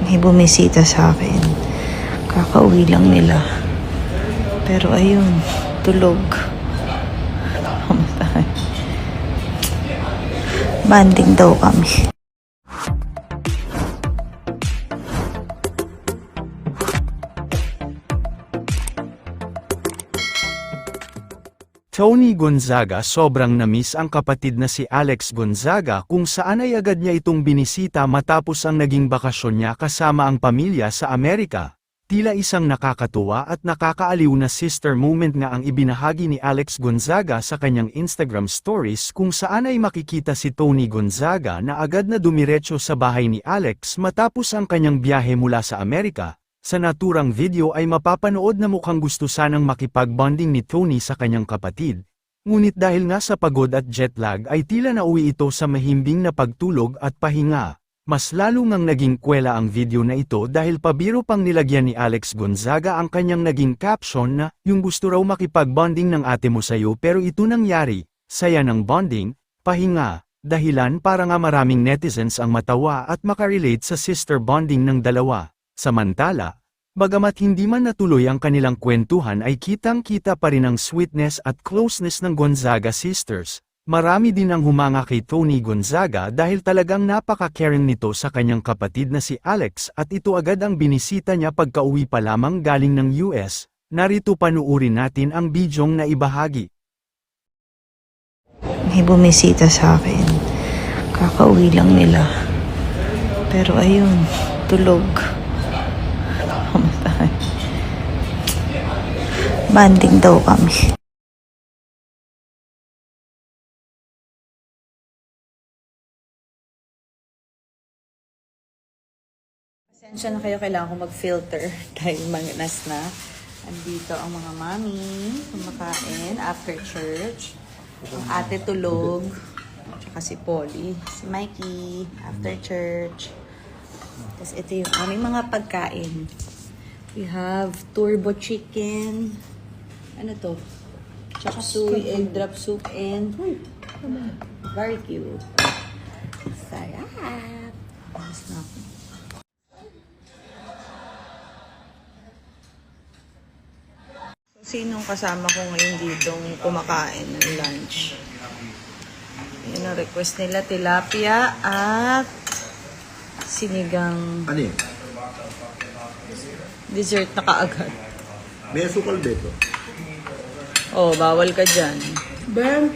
May bumisita sa akin. Kakauwi lang nila. Pero ayun, tulog. Banding daw kami. Tony Gonzaga sobrang namiss ang kapatid na si Alex Gonzaga kung saan ay agad niya itong binisita matapos ang naging bakasyon niya kasama ang pamilya sa Amerika. Tila isang nakakatuwa at nakakaaliw na sister moment nga ang ibinahagi ni Alex Gonzaga sa kanyang Instagram stories kung saan ay makikita si Tony Gonzaga na agad na dumiretso sa bahay ni Alex matapos ang kanyang biyahe mula sa Amerika. Sa naturang video ay mapapanood na mukhang gusto sanang makipag-bonding ni Tony sa kanyang kapatid. Ngunit dahil nga sa pagod at jetlag ay tila nauwi ito sa mahimbing na pagtulog at pahinga. Mas lalo ngang naging kwela ang video na ito dahil pabiro pang nilagyan ni Alex Gonzaga ang kanyang naging caption na, "Yung gusto raw makipag-bonding ng ate mo sa'yo pero ito nangyari, saya ng bonding, pahinga." Dahilan para nga maraming netizens ang matawa at makarelate sa sister bonding ng dalawa. Samantala, bagamat hindi man natuloy ang kanilang kwentuhan ay kitang-kita pa rin ang sweetness at closeness ng Gonzaga sisters. Marami din ang humanga kay Tony Gonzaga dahil talagang napaka-caring nito sa kanyang kapatid na si Alex at ito agad ang binisita niya pagka-uwi pa lamang galing ng US. Narito panuurin natin ang bidyong na ibahagi. May bumisita sa akin. Kakauwi lang nila. Pero ayun, tulog. Banding daw kami. Pasensya na kayo, kailangan ko mag-filter dahil manas na. Andito ang mga mami kumakain after church. Ang ate tulog. Tsaka si Polly. Si Mikey after church. Tapos ito yung aming mga pagkain. We have turbo chicken. Ano to? Chop suey, egg drop soup, and barbecue. Sarap! Mas na ako. Sinong kasama ko ngayon ditong kumakain ng lunch? Yun ang request nila, tilapia at sinigang Ano yun? dessert na kaagad. May asukal dito. Oh, bawal ka dyan. Ben,